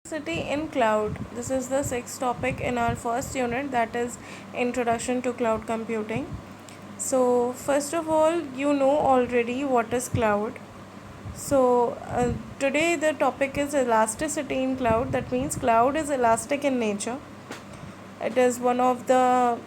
City in cloud. This is the sixth topic in our first unit, that is introduction to cloud computing. So first of all, you know already what is cloud. Today the topic is elasticity in cloud. That means cloud is elastic in nature. It is one of the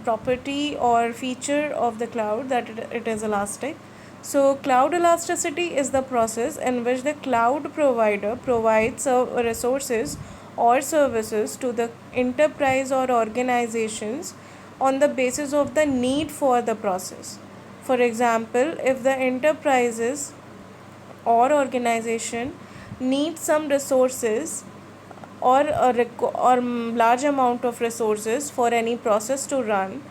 property or feature of the cloud that it is elastic. So cloud elasticity is the process in which the cloud provider provides resources or services to the enterprise or organizations on the basis of the need for the process. For example, if the enterprises or organization needs some resources or large amount of resources for any process to run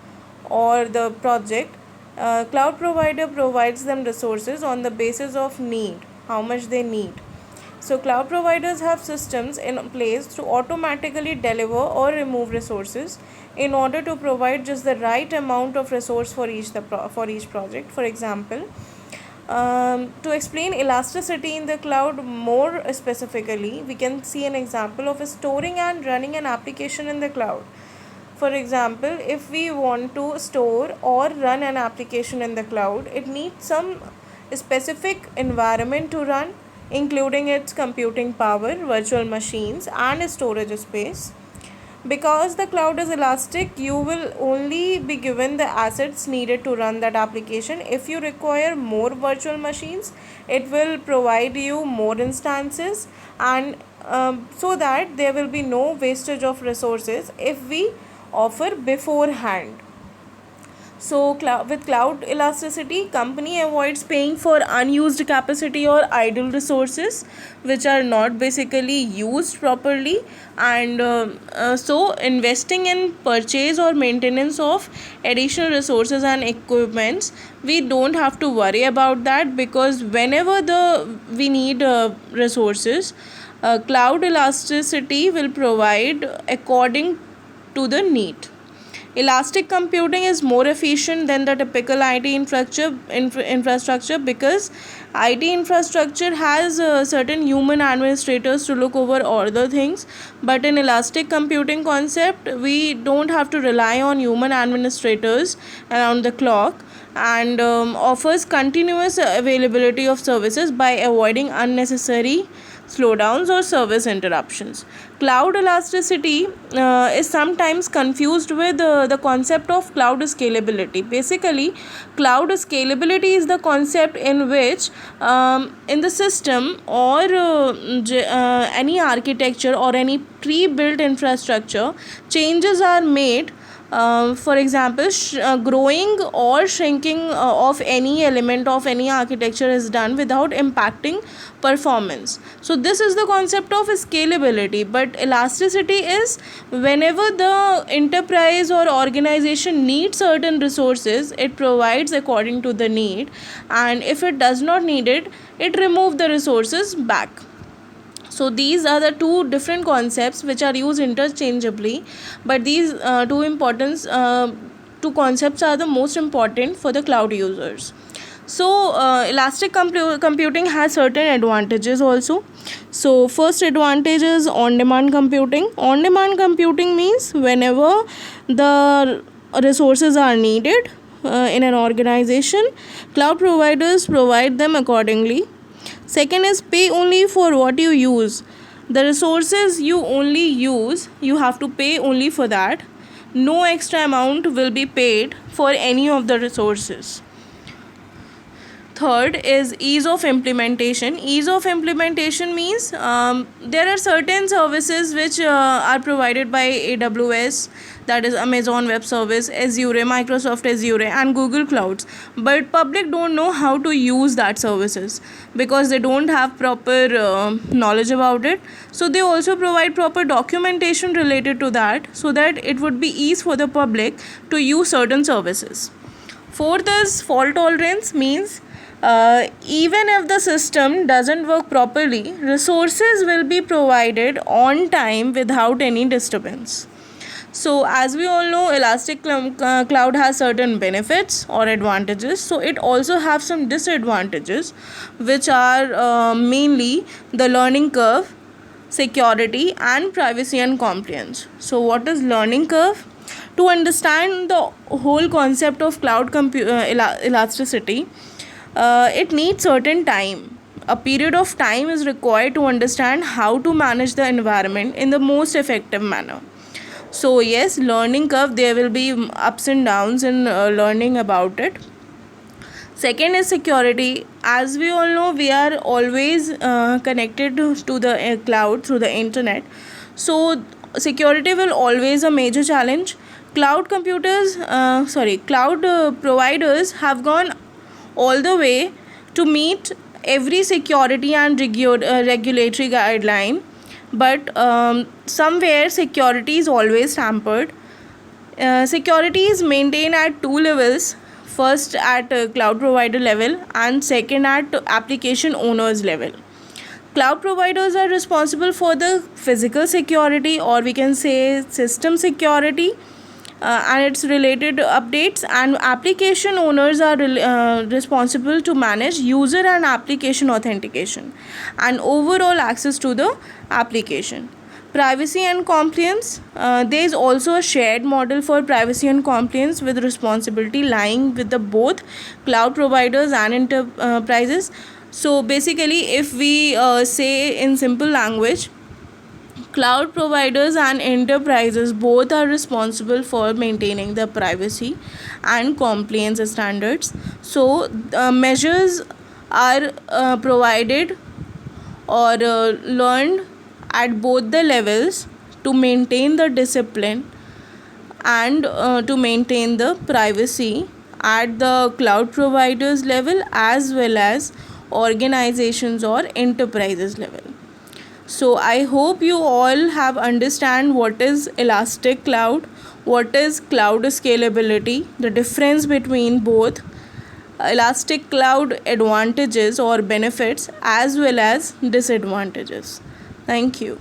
or the project, cloud provider provides them resources on the basis of need, how much they need. So cloud providers have systems in place to automatically deliver or remove resources in order to provide just the right amount of resource for each project. For example, to explain elasticity in the cloud more specifically, we can see an example of storing and running an application in the cloud. For example, if we want to store or run an application in the cloud, it needs some specific environment to run, including its computing power, virtual machines, and storage space. Because the cloud is elastic, you will only be given the assets needed to run that application. If you require more virtual machines, it will provide you more instances, and so that there will be no wastage of resources if we offer beforehand. So with cloud elasticity, company avoids paying for unused capacity or idle resources which are not basically used properly, and so investing in purchase or maintenance of additional resources and equipments, we don't have to worry about that, because whenever we need resources, cloud elasticity will provide according to the need. Elastic computing is more efficient than the typical IT infrastructure, because IT infrastructure has certain human administrators to look over all the things, but in elastic computing concept, we don't have to rely on human administrators around the clock, and offers continuous availability of services by avoiding unnecessary slowdowns or service interruptions. Cloud elasticity is sometimes confused with the concept of cloud scalability. Basically, cloud scalability is the concept in which in the system or any architecture or any pre-built infrastructure, changes are made. For example, growing or shrinking of any element of any architecture is done without impacting performance. So this is the concept of scalability. But elasticity is whenever the enterprise or organization needs certain resources, it provides according to the need, and if it does not need it, it removes the resources back. So these are the two different concepts which are used interchangeably, but these two concepts are the most important for the cloud users. So elastic computing has certain advantages also. So first advantage is on-demand computing. On-demand computing means whenever the resources are needed in an organization, cloud providers provide them accordingly. Second is pay only for what you use. The resources you only use, you have to pay only for that. No extra amount will be paid for any of the resources. Third is ease of implementation. Ease of implementation means there are certain services which are provided by AWS, that is Amazon Web Service, Azure, Microsoft Azure, and Google Clouds. But public don't know how to use that services because they don't have proper knowledge about it. So they also provide proper documentation related to that, so that it would be easy for the public to use certain services. Fourth is fault tolerance, means even if the system doesn't work properly, resources will be provided on time without any disturbance. So as we all know, elastic cloud has certain benefits or advantages. So it also has some disadvantages, which are mainly the learning curve. security, and privacy and compliance. So, what is learning curve? To understand the whole concept of elasticity, it needs certain time. A period of time is required to understand how to manage the environment in the most effective manner. So yes, learning curve, there will be ups and downs in learning about it. Second is security. As we all know, we are always connected to the cloud through the internet. So security will always a major challenge. Cloud providers have gone all the way to meet every security and regulatory guideline, but somewhere security is always hampered. Security is maintained at two levels: first at cloud provider level, and second at application owners level. Cloud providers are responsible for the physical security, or we can say system security, and its related updates, and application owners are responsible to manage user and application authentication and overall access to the application. Privacy and compliance, there is also a shared model for privacy and compliance, with responsibility lying with the both cloud providers and enterprises. So basically, if we say in simple language, cloud providers and enterprises both are responsible for maintaining the privacy and compliance standards. So measures are provided or learned at both the levels to maintain the discipline and to maintain the privacy at the cloud providers level as well as organizations or enterprises level. So I hope you all have understand what is elastic cloud, what is cloud scalability, the difference between both, elastic cloud advantages or benefits as well as disadvantages. Thank you.